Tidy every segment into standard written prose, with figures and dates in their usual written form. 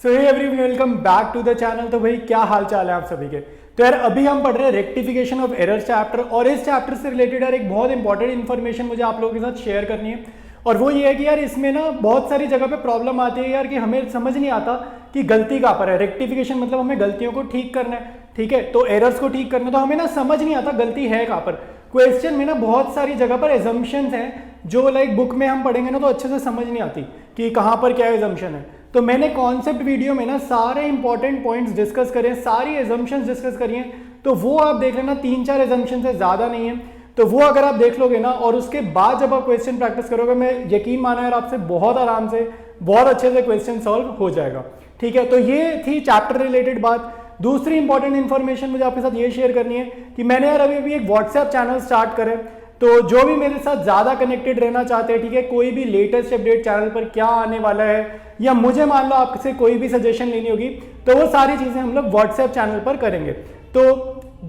So hey everyone, welcome back to the channel. तो भाई क्या हाल चाल है आप सभी के। तो यार अभी हम पढ़ रहे हैं रेक्टिफिकेशन ऑफ एरर चैप्टर, और इस चैप्टर से रिलेटेड यार एक बहुत इंपॉर्टेंट इन्फॉर्मेशन मुझे आप लोगों के साथ शेयर करनी है। और वो ये है कि यार इसमें ना बहुत सारी जगह पे प्रॉब्लम आती है यार, कि हमें समझ नहीं आता कि गलती कहाँ पर है। रेक्टिफिकेशन मतलब हमें गलतियों को ठीक करना है, ठीक है, तो एरर्स को ठीक करना है, तो हमें ना समझ नहीं आता गलती है कहाँ पर। क्वेश्चन में ना बहुत सारी जगह पर एजम्पशंस हैं जो लाइक बुक में हम पढ़ेंगे ना तो अच्छे से समझ नहीं आती कि कहाँ पर क्या एजम्पशन है। तो मैंने कॉन्सेप्ट वीडियो में ना सारे इंपॉर्टेंट पॉइंट्स डिस्कस करे, सारी एजम्पशंस डिस्कस करी हैं, तो वो आप देख लेना। 3-4 एजम्पशंस है, ज़्यादा नहीं है। तो वो अगर आप देख लोगे ना और उसके बाद जब आप क्वेश्चन प्रैक्टिस करोगे, मैं यकीन माना यार आपसे बहुत आराम से बहुत अच्छे से क्वेश्चन सॉल्व हो जाएगा, ठीक है। तो ये थी चैप्टर रिलेटेड बात। दूसरी इंपॉर्टेंट इन्फॉर्मेशन मुझे आपके साथ ये शेयर करनी है कि मैंने यार अभी एक व्हाट्सएप चैनल स्टार्ट करे। तो जो भी मेरे साथ ज़्यादा कनेक्टेड रहना चाहते हैं, ठीक है, कोई भी लेटेस्ट अपडेट चैनल पर क्या आने वाला है, या मुझे मान लो आपसे कोई भी सजेशन लेनी होगी, तो वो सारी चीज़ें हम लोग व्हाट्सएप चैनल पर करेंगे। तो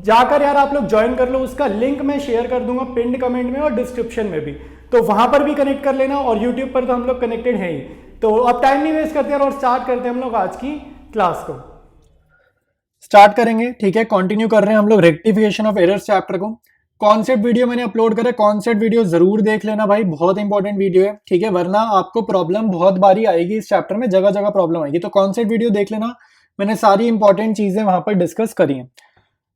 जाकर यार आप लोग ज्वाइन कर लो, उसका लिंक मैं शेयर कर दूंगा पिंड कमेंट में और डिस्क्रिप्शन में भी, तो वहां पर भी कनेक्ट कर लेना। और यूट्यूब पर तो हम लोग कनेक्टेड हैं ही। तो अब टाइम नहीं वेस्ट करते और स्टार्ट करते हैं हम लोग आज की क्लास को। स्टार्ट करेंगे, ठीक है, कंटिन्यू कर रहे हैं हम लोग रेक्टिफिकेशन ऑफ एरर्स चैप्टर को। कॉन्सेप्ट वीडियो मैंने अपलोड करा है, कॉन्सेप्ट वीडियो जरूर देख लेना भाई, बहुत इंपॉर्टेंट वीडियो है, ठीक है, वरना आपको प्रॉब्लम बहुत बारी आएगी इस चैप्टर में, जगह जगह प्रॉब्लम आएगी। तो कॉन्सेप्ट वीडियो देख लेना, मैंने सारी इंपॉर्टेंट चीजें वहां पर डिस्कस करी हैं।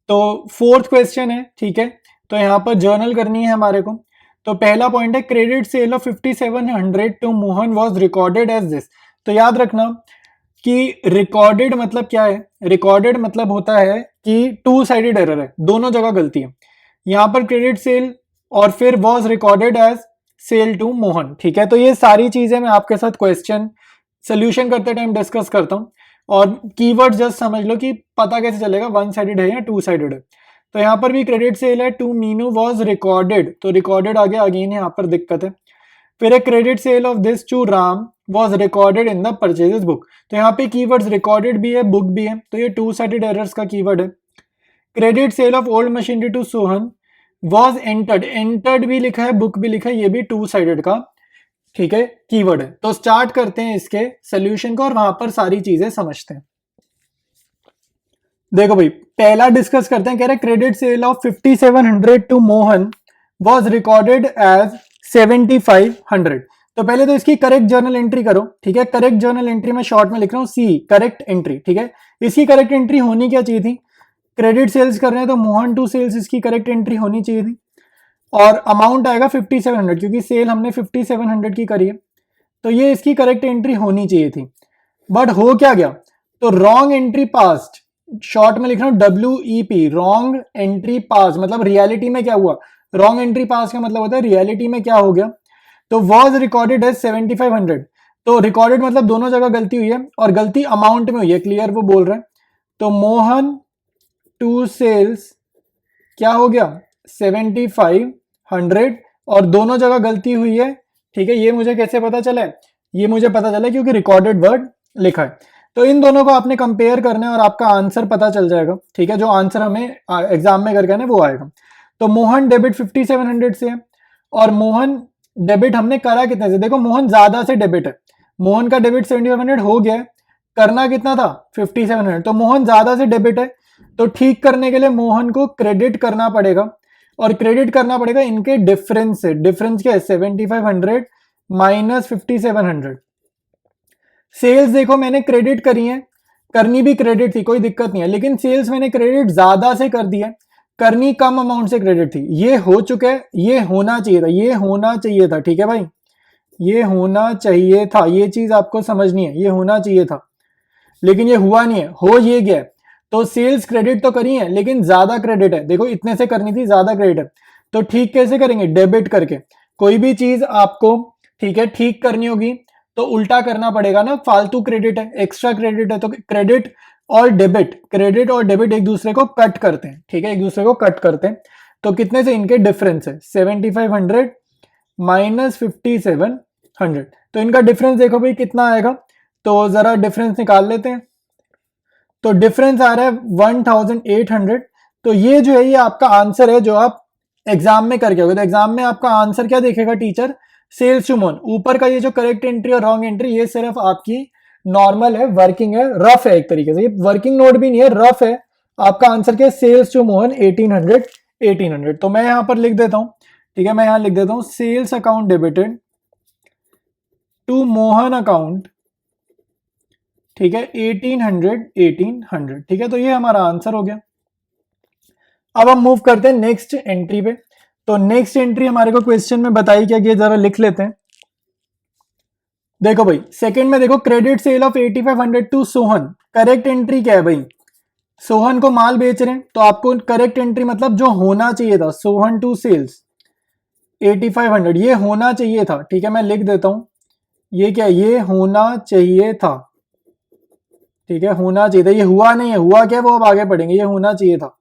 तो 4th क्वेश्चन है, ठीक है, तो यहाँ पर जर्नल करनी है हमारे को। तो पहला पॉइंट है credit sale of 5700 to Mohan was recorded as this. तो याद रखना कि रिकॉर्डेड मतलब क्या है। रिकॉर्डेड मतलब होता है कि टू साइडेड एरर है, दोनों जगह गलती है। यहाँ पर क्रेडिट सेल और फिर was recorded as sale to Mohan, ठीक है। तो ये सारी चीजें मैं आपके साथ क्वेश्चन सोल्यूशन करते टाइम डिस्कस करता हूँ, और कीवर्ड जस्ट समझ लो कि पता कैसे चलेगा वन साइडेड है या टू साइडेड है। तो यहाँ पर भी क्रेडिट सेल है टू मीनू वॉज रिकॉर्डेड, तो रिकॉर्डेड आगे अगेन यहाँ पर दिक्कत है। फिर एक credit sale of this to Ram was recorded in the purchases book. तो यहाँ पे कीवर्ड्स रिकॉर्डेड भी है, बुक भी है, तो ये टू साइडेड एरर्स का कीवर्ड है। Credit sale of old machinery to Sohan was entered, entered भी लिखा है, बुक भी लिखा है, ये भी टू साइडेड का, ठीक है, कीवर्ड है। तो स्टार्ट करते हैं इसके सोल्यूशन को और वहां पर सारी चीजें समझते हैं। देखो भाई, पहला डिस्कस करते हैं, कह रहे credit sale of 5700 to Mohan was recorded as 7500। तो पहले तो इसकी करेक्ट जर्नल एंट्री करो, ठीक है। करेक्ट जर्नल एंट्री में शॉर्ट में लिख रहा हूं सी, करेक्ट एंट्री, ठीक है। इसकी करेक्ट एंट्री होनी क्या चाहिए थी, क्रेडिट सेल्स कर रहे हैं तो मोहन टू सेल्स, इसकी करेक्ट एंट्री होनी चाहिए थी। और अमाउंट आएगा 5700, क्योंकि सेल हमने 5700 की करी है, तो ये इसकी करेक्ट एंट्री होनी चाहिए थी। बट हो क्या गया, तो रॉन्ग एंट्री पास्ट, शॉर्ट में लिख रहा हूं WEP, रॉन्ग एंट्री पास, मतलब रियलिटी में क्या हुआ, रॉन्ग एंट्री पास का मतलब होता है रियलिटी में क्या हो गया। तो वॉज रिकॉर्डेड एज 7500, तो रिकॉर्डेड मतलब दोनों जगह गलती हुई है, और गलती अमाउंट में हुई है, क्लियर वो बोल रहे हैं। तो मोहन टू सेल्स क्या हो गया 7500, और दोनों जगह गलती हुई है, ठीक है। ये मुझे कैसे पता चला है, ये मुझे पता चला क्योंकि रिकॉर्डेड वर्ड लिखा है। तो इन दोनों को आपने कंपेयर करना है और आपका आंसर पता चल जाएगा, ठीक है। जो आंसर हमें एग्जाम में करके आना है वो आएगा। तो मोहन डेबिट 5700 से है, और मोहन डेबिट हमने करा कितने से, देखो मोहन ज्यादा से डेबिट है, मोहन का डेबिट 7500 हो गया है, करना कितना था 5700, तो मोहन ज्यादा से डेबिट है, तो ठीक करने के लिए मोहन को क्रेडिट करना पड़ेगा, और क्रेडिट करना पड़ेगा इनके डिफरेंस से। डिफरेंस क्या है 7500 माइनस 5700। सेल्स देखो मैंने क्रेडिट करी है, करनी भी क्रेडिट थी, कोई दिक्कत नहीं है, लेकिन सेल्स मैंने क्रेडिट ज्यादा से कर दिया, करनी कम अमाउंट से क्रेडिट थी। ये हो चुका है, ये होना चाहिए था, ये होना चाहिए था, ठीक है भाई, ये होना चाहिए था, ये चीज आपको समझनी है, ये होना चाहिए था, लेकिन ये हुआ नहीं है, हो ये गया। तो सेल्स क्रेडिट तो करी है लेकिन ज्यादा क्रेडिट है, देखो इतने से करनी थी, ज्यादा क्रेडिट है, तो ठीक कैसे करेंगे, डेबिट करके। कोई भी चीज आपको, ठीक है, ठीक करनी होगी तो उल्टा करना पड़ेगा ना, फालतू क्रेडिट है, एक्स्ट्रा क्रेडिट है, तो क्रेडिट और डेबिट एक दूसरे को कट करते हैं, ठीक है, एक दूसरे को कट करते हैं। तो कितने से, इनके डिफरेंस है 7500 माइनस 5700, तो इनका डिफरेंस देखो भाई कितना आएगा, तो जरा डिफरेंस निकाल लेते हैं। तो डिफरेंस आ रहा है 1800। तो ये जो है ये आपका आंसर है जो आप एग्जाम में करके होगे। तो एग्जाम में आपका आंसर क्या देखेगा टीचर, सेल्स टू मोहन। ऊपर का ये जो करेक्ट एंट्री और रॉन्ग एंट्री ये सिर्फ आपकी नॉर्मल है, वर्किंग है, रफ है, एक तरीके से ये वर्किंग नोट भी नहीं है, रफ है। आपका आंसर क्या है? Sales to Mohan 1800। तो मैं यहां पर लिख देता हूं, ठीक है, मैं यहां लिख देता हूं sales account debited to Mohan account, ठीक है, 1800। ठीक है, तो ये हमारा आंसर हो गया। अब हम मूव करते हैं नेक्स्ट एंट्री पे। तो नेक्स्ट एंट्री हमारे को क्वेश्चन में बताई क्या गया, जरा लिख लेते हैं। देखो भाई सेकंड में देखो, credit sale of 8500 to Sohan. Correct entry क्या है भाई? सोहन को माल बेच रहे हैं, तो आपको करेक्ट एंट्री मतलब जो होना चाहिए था, सोहन टू सेल्स 8500, ये होना चाहिए था। ठीक है, मैं लिख देता हूं, ये क्या, ये होना चाहिए था। ठीक है, होना चाहिए था, ये हुआ नहीं है, हुआ क्या वो अब आगे पढ़ेंगे, ये होना चाहिए था।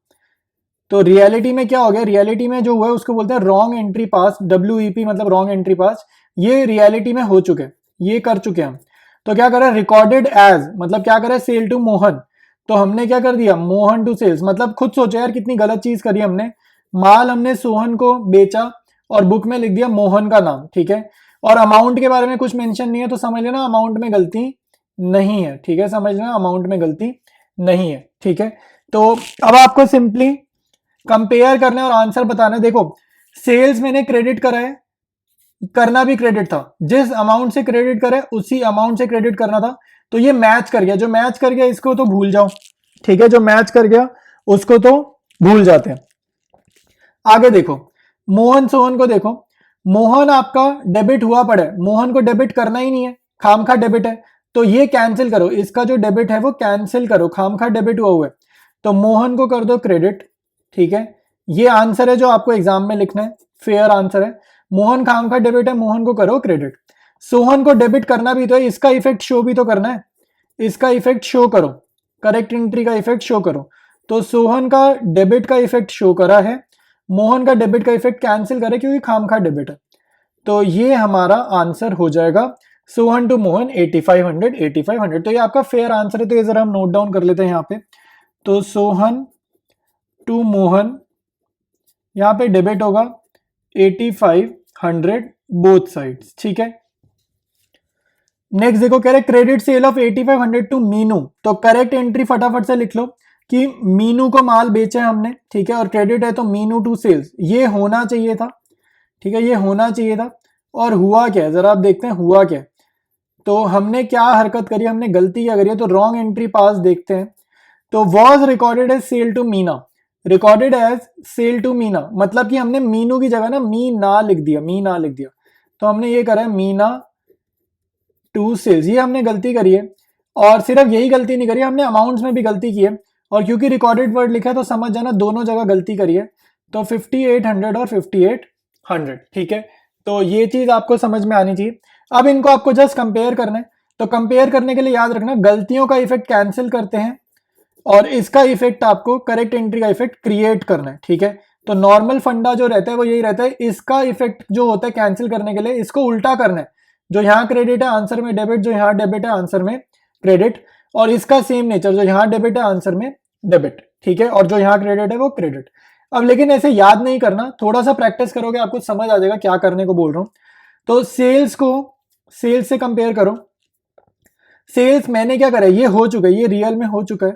तो रियलिटी में क्या हो गया, रियलिटी में जो हुआ है उसको बोलते हैं रॉन्ग एंट्री पास, WEP मतलब रॉन्ग एंट्री पास। ये रियलिटी में हो चुके हैं, ये कर चुके हैं हम। तो क्या करें, रिकॉर्डेड एज मतलब क्या करें, सेल टू मोहन। तो हमने क्या कर दिया, मोहन टू सेल्स, मतलब खुद सोचो यार कितनी गलत चीज करी हमने। माल हमने सोहन को बेचा और बुक में लिख दिया मोहन का नाम। ठीक है, और अमाउंट के बारे में कुछ मेंशन नहीं है, तो समझ लेना अमाउंट में गलती नहीं है। ठीक है, समझ लेना अमाउंट में गलती नहीं है। ठीक है, तो अब आपको सिंपली कंपेयर करना है और आंसर बताना है। देखो सेल्स मैंने क्रेडिट करा है, करना भी क्रेडिट था, जिस अमाउंट से क्रेडिट करे उसी अमाउंट से क्रेडिट करना था। तो ये मैच कर गया, जो मैच कर गया इसको तो भूल जाओ। ठीक है, जो मैच कर गया उसको तो भूल जाते हैं। आगे देखो, मोहन सोहन को देखो, मोहन आपका डेबिट हुआ पड़ा है, मोहन को डेबिट करना ही नहीं है, खामखा डेबिट है, तो ये कैंसिल करो, इसका जो डेबिट है वो कैंसिल करो, खामखा डेबिट हुआ हुआ है, तो मोहन को कर दो क्रेडिट। ठीक है, ये आंसर है जो आपको एग्जाम में लिखना है, फेयर आंसर है। मोहन खामखा डेबिट है, मोहन को करो क्रेडिट। सोहन को डेबिट करना भी तो है, इसका इफेक्ट शो भी तो करना है, इसका इफेक्ट शो करो, करेक्ट एंट्री का इफेक्ट शो करो। तो सोहन का डेबिट का इफेक्ट शो करा है, मोहन का डेबिट का इफेक्ट कैंसिल करे क्योंकि खामखा डेबिट है। तो ये हमारा आंसर हो जाएगा सोहन टू मोहन 8500। तो ये आपका फेयर आंसर है, तो ये जरा हम नोट डाउन कर लेते हैं यहाँ पे। तो सोहन टू मोहन, यहाँ पे डेबिट होगा 8500 बोथ साइड्स। ठीक है, नेक्स्ट देखो कह रहे credit sale of 8500 to Minu. तो करेक्ट एंट्री फटाफट से लिख लो कि मीनू को माल बेचा है हमने, ठीक है, और क्रेडिट है तो मीनू टू सेल्स, ये होना चाहिए था। ठीक है, ये होना चाहिए था, और हुआ क्या है जरा आप देखते हैं, हुआ क्या है। तो हमने क्या हरकत करी, हमने गलती क्या करी है, तो रॉन्ग एंट्री पास देखते हैं। तो was recorded as sale to Meena, recorded as sale to Meena, मतलब कि हमने मीनू की जगह ना मीना लिख दिया, मीना लिख दिया। तो हमने ये करा है मीना टू सेल्स, ये हमने गलती करी है। और सिर्फ यही गलती नहीं करी, हमने अमाउंट्स में भी गलती की है, और क्योंकि रिकॉर्डेड वर्ड लिखा है तो समझ जाना दोनों जगह गलती करी है। तो 5800 और 5800। ठीक है, तो ये चीज आपको समझ में आनी चाहिए। अब इनको आपको जस्ट कंपेयर करना है, तो कंपेयर करने के लिए याद रखना गलतियों का इफेक्ट कैंसिल करते हैं, और इसका इफेक्ट आपको करेक्ट एंट्री का इफेक्ट क्रिएट करना है। ठीक है, तो नॉर्मल फंडा जो रहता है वो यही रहता है, इसका इफेक्ट जो होता है कैंसिल करने के लिए इसको उल्टा करना है, जो यहाँ क्रेडिट है आंसर में डेबिट, जो यहाँ डेबिट है आंसर में क्रेडिट, और इसका सेम नेचर, जो यहाँ डेबिट है आंसर में डेबिट। ठीक है, और जो यहाँ क्रेडिट है वो क्रेडिट। अब लेकिन ऐसे याद नहीं करना, थोड़ा सा प्रैक्टिस करोगे आपको समझ आ जाएगा क्या करने को बोल रहा हूं। तो सेल्स को सेल्स से कंपेयर करो, सेल्स मैंने क्या करा, ये हो चुका है, ये रियल में हो चुका है।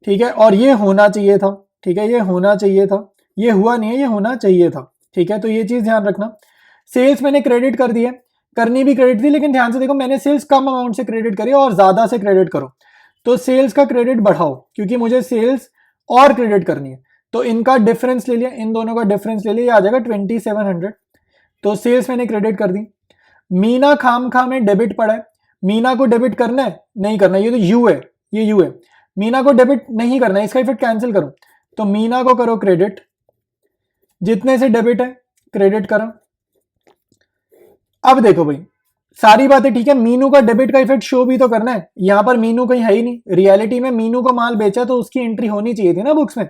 ठीक है, और ये होना चाहिए था। ठीक है, ये होना चाहिए था, ये हुआ नहीं है, ये होना चाहिए था। ठीक है, तो ये चीज ध्यान रखना। सेल्स मैंने क्रेडिट कर दी है, करनी भी क्रेडिट थी, लेकिन ध्यान से देखो मैंने सेल्स कम अमाउंट से क्रेडिट करी और ज्यादा से क्रेडिट करो, तो सेल्स का क्रेडिट बढ़ाओ क्योंकि मुझे सेल्स और क्रेडिट करनी है। तो इनका डिफरेंस ले लिया, इन दोनों का डिफरेंस ले लिया, आ जाएगा 2700। तो सेल्स मैंने क्रेडिट कर दी। मीना खाम खा में डेबिट पड़ा है, मीना को डेबिट करना है नहीं करना, ये तो यू है, ये यू है, मीना को डेबिट नहीं करना है, इसका इफेक्ट कैंसिल करो, तो मीना को करो क्रेडिट, जितने से डेबिट है क्रेडिट करो। अब देखो भाई सारी बातें ठीक है, मीनू का डेबिट का इफेक्ट शो भी तो करना है, यहां पर मीनू कहीं है ही नहीं, रियलिटी में मीनू को माल बेचा तो उसकी एंट्री होनी चाहिए थी ना बुक्स में,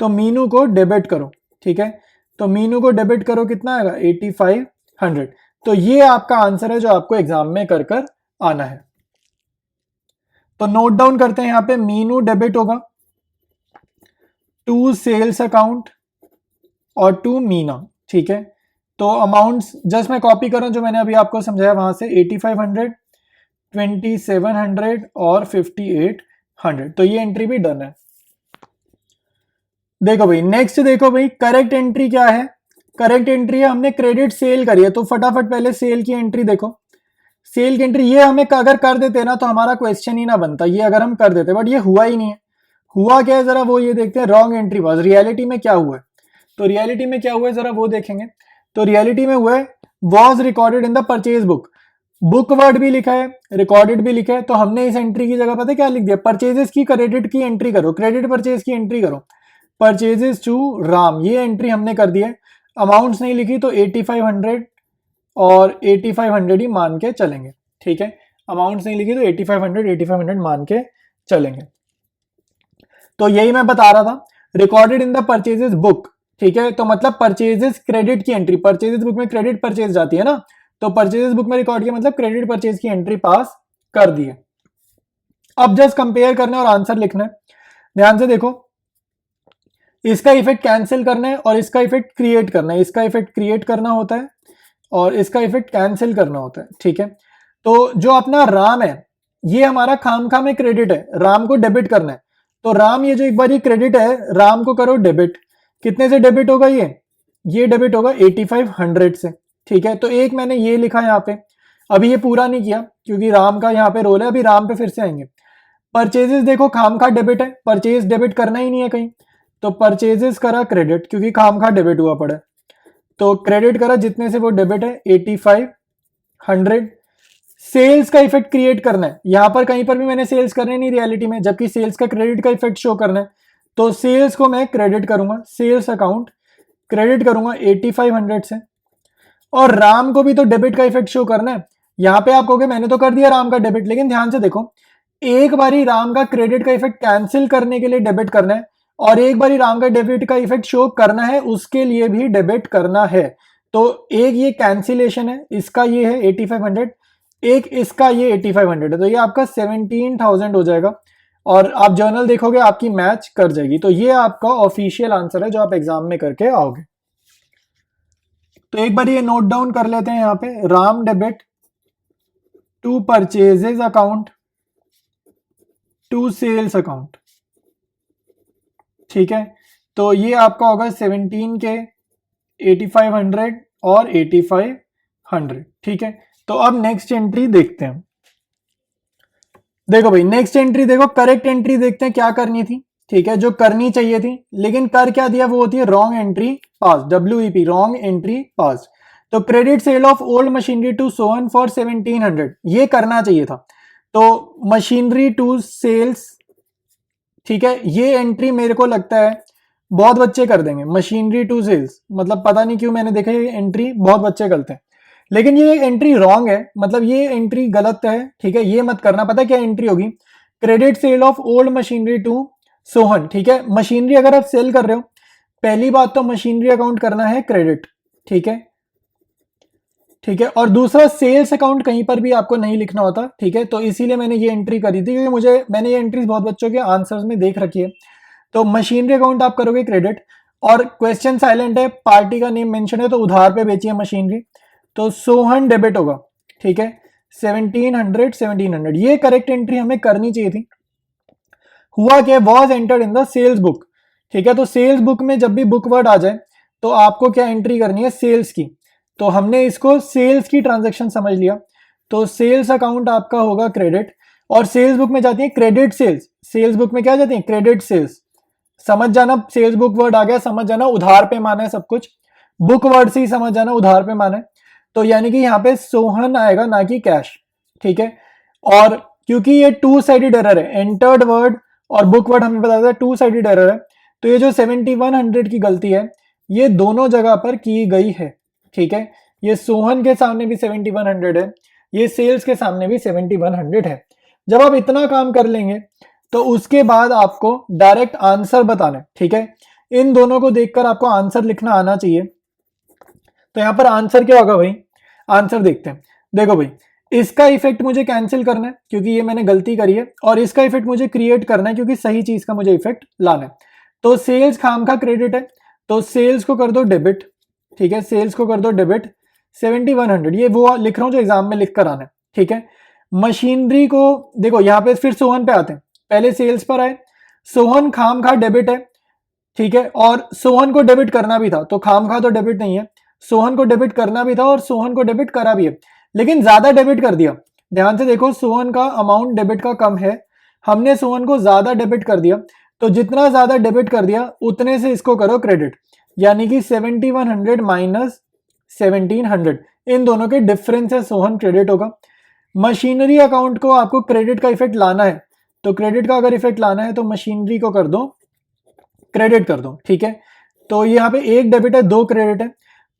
तो मीनू को डेबिट करो। ठीक है, तो मीनू को डेबिट करो, कितना आएगा 8500। तो ये आपका आंसर है जो आपको एग्जाम में कर कर आना है। तो नोट डाउन करते हैं यहां पे, मीनू डेबिट होगा टू सेल्स अकाउंट और टू मीना। ठीक है, तो अमाउंट्स जस्ट मैं कॉपी कर रहा हूं जो मैंने अभी आपको समझाया वहां से, 8500 2700 और 5800, तो ये एंट्री भी डन है। देखो भाई नेक्स्ट, देखो भाई करेक्ट एंट्री क्या है, करेक्ट एंट्री है हमने क्रेडिट सेल करी है, तो फटाफट पहले सेल की एंट्री देखो। सेल की एंट्री ये हमें अगर कर देते ना तो हमारा क्वेश्चन ही ना बनता, ये अगर हम कर देते, बट ये हुआ ही नहीं है। हुआ क्या है जरा वो ये देखते हैं, रॉन्ग एंट्री वाज, रियलिटी में क्या हुआ है, तो रियलिटी में क्या हुआ है जरा वो देखेंगे। तो रियलिटी में हुआ है was recorded in the purchase book, book word भी लिखा है, रिकॉर्डेड भी लिखा है, तो हमने इस एंट्री की जगह पता है क्या लिख दिया, परचेजेस की क्रेडिट की एंट्री करो, क्रेडिट परचेज की एंट्री करो, परचेजेस टू राम, ये एंट्री हमने कर दी है। अमाउंट्स नहीं लिखी तो 8500 और 8500 ही मान के चलेंगे, ठीक है। अमाउंट्स नहीं लिखी तो 8500 मान के चलेंगे। तो यही मैं बता रहा था, recorded in the purchases book, ठीक है, तो मतलब परचेजेस क्रेडिट की एंट्री, परचेजेस बुक में क्रेडिट परचेज जाती है ना, तो परचेजेस बुक में रिकॉर्ड किया मतलब क्रेडिट परचेज की एंट्री पास कर दी है। अब जस्ट कंपेयर करना है और आंसर लिखना है, ध्यान से देखो, इसका इफेक्ट कैंसिल करना है और इसका इफेक्ट क्रिएट करना है, इसका इफेक्ट क्रिएट करना होता है और इसका इफेक्ट कैंसिल करना होता है, ठीक है। तो जो अपना राम है ये हमारा खामखा में क्रेडिट है, राम को डेबिट करना है, तो राम ये जो एक बार ये क्रेडिट है, राम को करो डेबिट, कितने से डेबिट होगा ये डेबिट होगा 8500 से, ठीक है। तो एक मैंने ये लिखा यहाँ पे, अभी ये पूरा नहीं किया क्योंकि राम का यहाँ पे रोल है, अभी राम पे फिर से आएंगे। परचेजेस देखो खामखा डेबिट है, परचेज डेबिट करना ही नहीं है कहीं, तो परचेजेस करा क्रेडिट क्योंकि खामखा डेबिट हुआ पड़ा है, तो क्रेडिट करा जितने से वो डेबिट है 8500। सेल्स का इफेक्ट क्रिएट करना है, यहां पर कहीं पर भी मैंने सेल्स करने नहीं रियलिटी में, जबकि सेल्स का क्रेडिट का इफेक्ट शो करना है, तो सेल्स को मैं क्रेडिट करूंगा, सेल्स अकाउंट क्रेडिट करूंगा 8500 से, और राम को भी तो डेबिट का इफेक्ट शो करना है। यहां पे आप कहोगे मैंने तो कर दिया राम का डेबिट, लेकिन ध्यान से देखो, एक बारी राम का क्रेडिट का इफेक्ट कैंसिल करने के लिए डेबिट करना है और एक बारी राम का डेबिट का इफेक्ट शो करना है, उसके लिए भी डेबिट करना है। तो एक ये कैंसिलेशन है, इसका ये है 8500, एक इसका ये 8500 है, तो ये आपका 17000 हो जाएगा और आप जर्नल देखोगे आपकी मैच कर जाएगी। तो ये आपका ऑफिशियल आंसर है जो आप एग्जाम में करके आओगे। तो एक बार ये नोट डाउन कर लेते हैं यहाँ पे, Ram debit to purchases account to sales account, ठीक है। तो ये आपका होगा 17 के 8500 और 8500, ठीक है। तो अब नेक्स्ट एंट्री देखते हैं। देखो भाई नेक्स्ट एंट्री देखो, करेक्ट एंट्री देखते हैं क्या करनी थी, ठीक है, जो करनी चाहिए थी, लेकिन कर क्या दिया वो होती है wrong entry pass, WEP wrong entry pass. तो credit sale of old machinery to Sohan for 1700, ये करना चाहिए था, तो मशीनरी टू सेल्स, ठीक है, ये एंट्री मेरे को लगता है बहुत बच्चे कर देंगे, मशीनरी टू सेल्स, मतलब पता नहीं क्यों मैंने देखा ये एंट्री बहुत बच्चे करते हैं, लेकिन ये एंट्री रॉन्ग है, मतलब ये एंट्री गलत है, ठीक है, ये मत करना। पता है क्या एंट्री होगी, credit sale of old machinery to Sohan, ठीक है। मशीनरी अगर आप सेल कर रहे हो, पहली बात तो मशीनरी अकाउंट करना है क्रेडिट, ठीक है, ठीक है, और दूसरा सेल्स अकाउंट कहीं पर भी आपको नहीं लिखना होता, ठीक है। तो इसीलिए मैंने ये एंट्री करी थी क्योंकि मैंने ये एंट्रीज बहुत बच्चों के आंसर्स में देख रखी है। तो मशीनरी अकाउंट आप करोगे क्रेडिट, और क्वेश्चन साइलेंट है, पार्टी का नेम मेंशन है, तो उधार पे बेची है मशीनरी, तो सोहन डेबिट होगा, ठीक है, 1700, ये करेक्ट एंट्री हमें करनी चाहिए थी। हुआ क्या, was entered in the sales book, ठीक है। तो सेल्स बुक में जब भी बुक वर्ड आ जाए तो आपको क्या एंट्री करनी है, सेल्स की, तो हमने इसको सेल्स की ट्रांजैक्शन समझ लिया, तो सेल्स अकाउंट आपका होगा क्रेडिट, और सेल्स बुक में जाती है क्रेडिट सेल्स, सेल्स बुक में क्या जाती है क्रेडिट सेल्स, समझ जाना, सेल्स बुक वर्ड आ गया समझ जाना उधार पे माना है सब कुछ, बुक वर्ड से ही समझ जाना उधार पे माना है, तो यानी कि यहाँ पे सोहन आएगा ना कि कैश, ठीक है। और क्योंकि ये टू साइडेड एरर है, एंटर्ड वर्ड और बुक वर्ड हमें बताया था टू साइडेड एरर है, तो ये जो 7100 की गलती है ये दोनों जगह पर की गई है, ठीक है। ये सोहन के सामने भी 7100 है, ये सेल्स के सामने भी 7100 है। जब आप इतना काम कर लेंगे तो उसके बाद आपको डायरेक्ट आंसर बताना है, ठीक है। इन दोनों को देखकर आपको आंसर लिखना आना चाहिए। तो यहां पर आंसर क्या होगा भाई, आंसर देखते हैं। देखो भाई इसका इफेक्ट मुझे कैंसिल करना है क्योंकि ये मैंने गलती करी है, और इसका इफेक्ट मुझे क्रिएट करना है क्योंकि सही चीज का मुझे इफेक्ट लाना है। तो सेल्स खाम का क्रेडिट है, तो सेल्स को कर दो डेबिट, ठीक है, सेल्स को कर दो डेबिट 7100, ये वो लिख रहा हूं जो एग्जाम में लिख कर आना है, ठीक है। मशीनरी को देखो यहाँ पे फिर सोहन पे आते हैं, पहले सेल्स पर आए, सोहन खाम खा डेबिट है, ठीक है, और सोहन को डेबिट करना भी था, तो खाम खा तो डेबिट नहीं है, सोहन को डेबिट करना भी था और सोहन को डेबिट करा भी है, लेकिन ज्यादा डेबिट कर दिया। ध्यान से देखो, सोहन का अमाउंट डेबिट का कम है, हमने सोहन को ज्यादा डेबिट कर दिया, तो जितना ज्यादा डेबिट कर दिया उतने से इसको करो क्रेडिट, यानी कि 7100 माइनस 1700, इन दोनों के डिफरेंस से सोहन क्रेडिट होगा। मशीनरी अकाउंट को आपको क्रेडिट का इफेक्ट लाना है, तो क्रेडिट का अगर इफेक्ट लाना है तो मशीनरी को कर दो क्रेडिट कर दो, ठीक है। तो यहाँ पे एक डेबिट है, दो क्रेडिट है,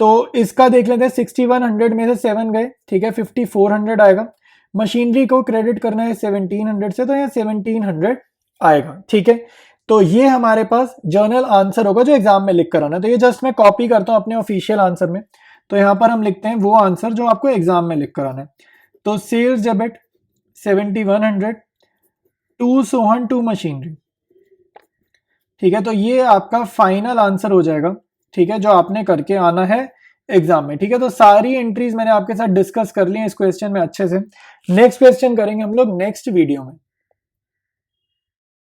तो इसका देख लेते हैं, 6100 में से 7 गए, ठीक है, 5400 आएगा। मशीनरी को क्रेडिट करना है 1700 से, तो यहाँ 1700 आएगा, ठीक है। तो ये हमारे पास जर्नल आंसर होगा जो एग्जाम में लिख कर आना है। तो ये जस्ट मैं कॉपी करता हूँ अपने ऑफिशियल आंसर में, तो यहाँ पर हम लिखते हैं वो आंसर जो आपको एग्जाम में लिख कर आना है। तो sales debit 7100 to Sohan to machinery, ठीक है। तो ये आपका फाइनल आंसर हो जाएगा, ठीक है, जो आपने करके आना है एग्जाम में, ठीक है। तो सारी एंट्रीज मैंने आपके साथ डिस्कस कर ली है इस क्वेश्चन में अच्छे से। नेक्स्ट क्वेश्चन करेंगे हम लोग नेक्स्ट वीडियो में।